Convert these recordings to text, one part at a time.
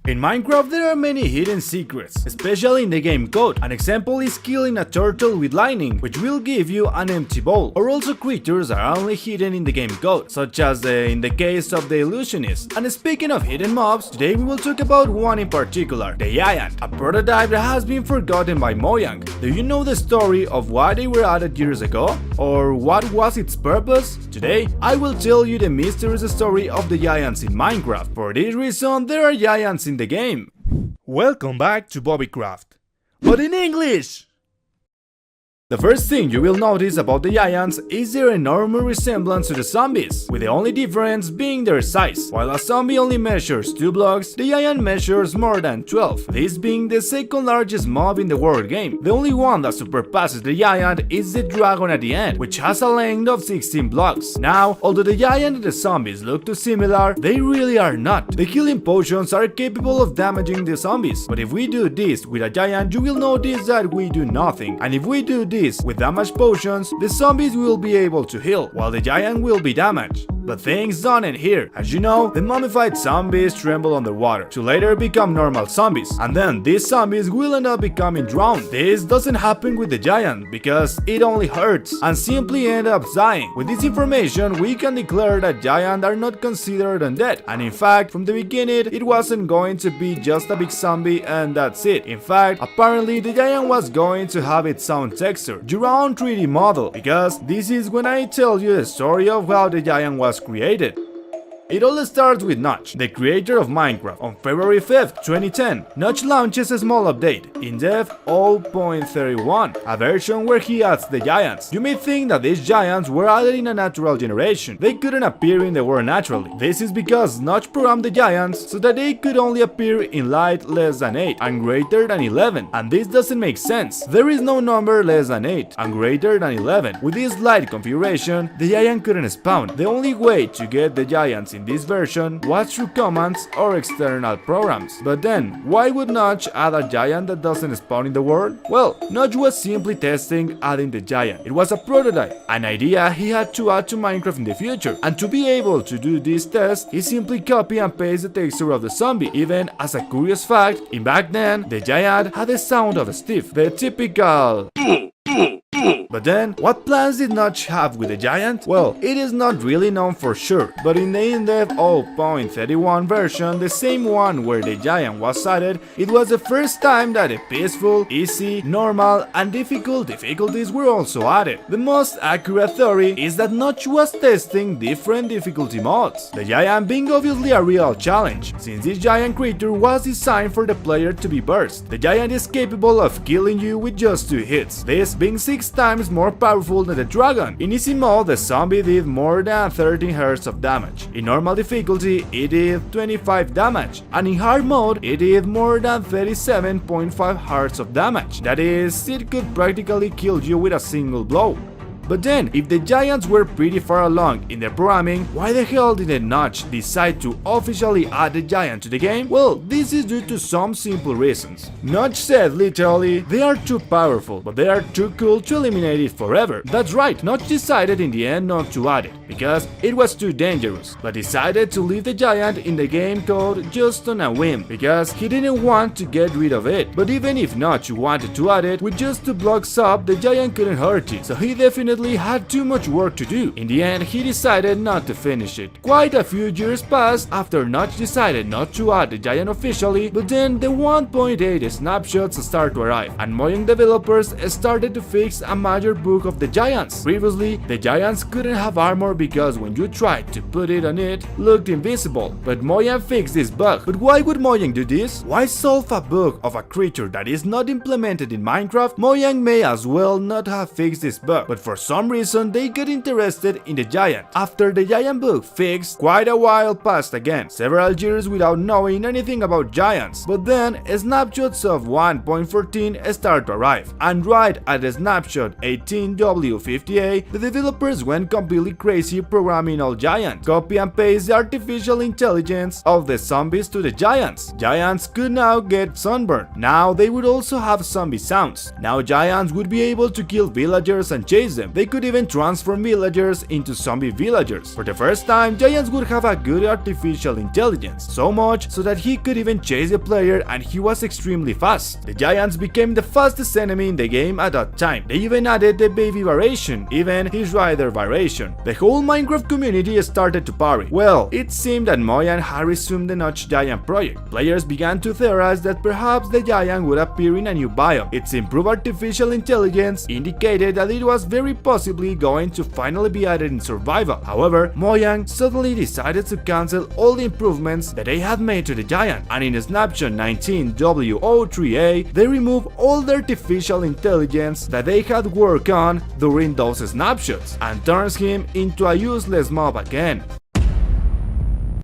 In Minecraft there are many hidden secrets, especially in the game code. An example is killing a turtle with lightning, which will give you an empty bowl. Or also creatures are only hidden in the game code, such as in the case of the illusionist. And speaking of hidden mobs, today we will talk about one in particular, the giant, a prototype that has been forgotten by Mojang. Do you know the story of why they were added years ago? Or what was its purpose? Today I will tell you the mysterious story of the giants in Minecraft. For this reason there are giants in the game. Welcome back to Bobicraft, but in English! The first thing you will notice about the giants is their enormous resemblance to the zombies, with the only difference being their size. While a zombie only measures 2 blocks, the giant measures more than 12, this being the second largest mob in the world game. The only one that surpasses the giant is the dragon at the end, which has a length of 16 blocks. Now, although the giant and the zombies look too similar, they really are not. The healing potions are capable of damaging the zombies, but if we do this with a giant, you will notice that we do nothing, and if we do this with damage potions, the zombies will be able to heal, while the giant will be damaged. But things don't end here. As you know, the mummified zombies tremble underwater, to later become normal zombies, and then these zombies will end up becoming drowned. This doesn't happen with the giant, because it only hurts, and simply end up dying. With this information, we can declare that giants are not considered undead, and in fact, from the beginning, it wasn't going to be just a big zombie and that's it. In fact, apparently the giant was going to have its own texture, your own 3D model, because this is when I tell you the story of how the giant was created. It all starts with Notch, the creator of Minecraft. On February 5th, 2010, Notch launches a small update, in-depth 0.31, a version where he adds the giants. You may think that these giants were added in a natural generation. They couldn't appear in the world naturally. This is because Notch programmed the giants so that they could only appear in light less than 8 and greater than 11. And this doesn't make sense. There is no number less than 8 and greater than 11. With this light configuration, the giant couldn't spawn. The only way to get the giants in this version was through commands or external programs. But then, why would Notch add a giant that doesn't spawn in the world? Well, Notch was simply testing adding the giant. It was a prototype, an idea he had to add to Minecraft in the future. And to be able to do this test, he simply copy and paste the texture of the zombie. Even as a curious fact, in back then, the giant had the sound of Steve, the typical But then, what plans did Notch have with the giant? Well, it is not really known for sure, but in the in-depth 0.31 version, the same one where the giant was added, it was the first time that the peaceful, easy, normal, and difficult difficulties were also added. The most accurate theory is that Notch was testing different difficulty modes, the giant being obviously a real challenge, since this giant creature was designed for the player to be burst. The giant is capable of killing you with just 2 hits, this being 6 times more powerful than the dragon. In easy mode, the zombie did more than 13 hearts of damage. In normal difficulty, it did 25 damage, and in hard mode, it did more than 37.5 hearts of damage. That is, it could practically kill you with a single blow. But then, if the giants were pretty far along in their programming, why the hell did Notch decide to officially add the giant to the game? Well, this is due to some simple reasons. Notch said literally, they are too powerful, but they are too cool to eliminate it forever. That's right, Notch decided in the end not to add it, because it was too dangerous, but decided to leave the giant in the game code just on a whim, because he didn't want to get rid of it. But even if Notch wanted to add it, with just 2 blocks up, the giant couldn't hurt you, so he definitely had too much work to do. In the end, he decided not to finish it. Quite a few years passed after Notch decided not to add the giant officially, but then the 1.8 snapshots started to arrive, and Mojang developers started to fix a major bug of the giants. Previously, the giants couldn't have armor because when you tried to put it on it, looked invisible, but Mojang fixed this bug. But why would Mojang do this? Why solve a bug of a creature that is not implemented in Minecraft? Mojang may as well not have fixed this bug, but for some reason they got interested in the giant. After the giant bug fixed, quite a while passed again, several years without knowing anything about giants. But then snapshots of 1.14 start to arrive, and right at the snapshot 18W50A, the developers went completely crazy programming all giants. Copy and paste the artificial intelligence of the zombies to the giants. Giants could now get sunburn. Now they would also have zombie sounds. Now giants would be able to kill villagers and chase them. They could even transform villagers into zombie villagers. For the first time, giants would have a good artificial intelligence, so much so that he could even chase the player and he was extremely fast. The giants became the fastest enemy in the game at that time. They even added the baby variation, even his rider variation. The whole Minecraft community started to party. Well, it seemed that Mojang had resumed the Notch Giant project. Players began to theorize that perhaps the giant would appear in a new biome. Its improved artificial intelligence indicated that it was very possibly going to finally be added in survival. However, Mojang suddenly decided to cancel all the improvements that they had made to the giant, and in snapshot 19W03A, they removed all the artificial intelligence that they had worked on during those snapshots, and turns him into a useless mob again.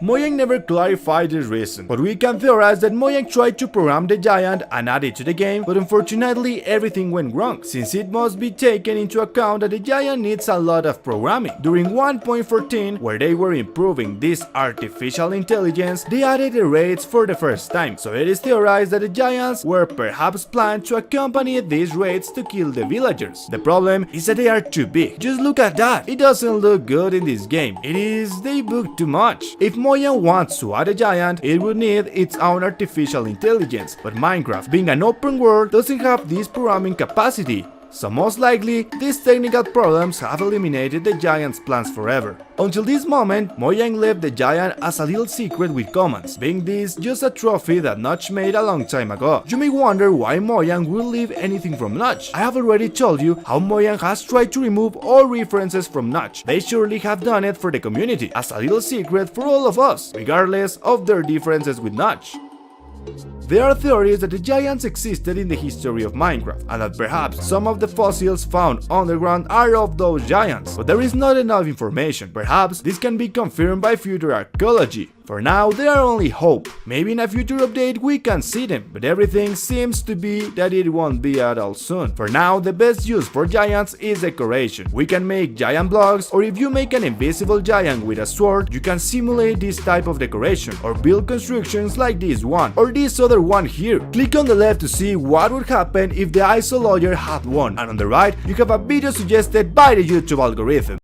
Mojang never clarified the reason, but we can theorize that Mojang tried to program the giant and add it to the game, but unfortunately everything went wrong, since it must be taken into account that the giant needs a lot of programming. During 1.14, where they were improving this artificial intelligence, they added the raids for the first time, so it is theorized that the giants were perhaps planned to accompany these raids to kill the villagers. The problem is that they are too big. Just look at that, it doesn't look good in this game. They book too much. If Mojang wants to add a giant, it would need its own artificial intelligence, but Minecraft, being an open world, doesn't have this programming capacity. So most likely, these technical problems have eliminated the giant's plans forever. Until this moment, Mojang left the giant as a little secret with comments, being this just a trophy that Notch made a long time ago. You may wonder why Mojang will leave anything from Notch. I have already told you how Mojang has tried to remove all references from Notch. They surely have done it for the community, as a little secret for all of us, regardless of their differences with Notch. There are theories that the giants existed in the history of Minecraft, and that perhaps some of the fossils found underground are of those giants, but there is not enough information. Perhaps this can be confirmed by future archaeology. For now, they are only hope. Maybe in a future update we can see them, but everything seems to be that it won't be at all soon. For now, the best use for giants is decoration. We can make giant blocks, or if you make an invisible giant with a sword, you can simulate this type of decoration, or build constructions like this one, or this other one here. Click on the left to see what would happen if the ISO lawyer had won, and on the right, you have a video suggested by the YouTube algorithm.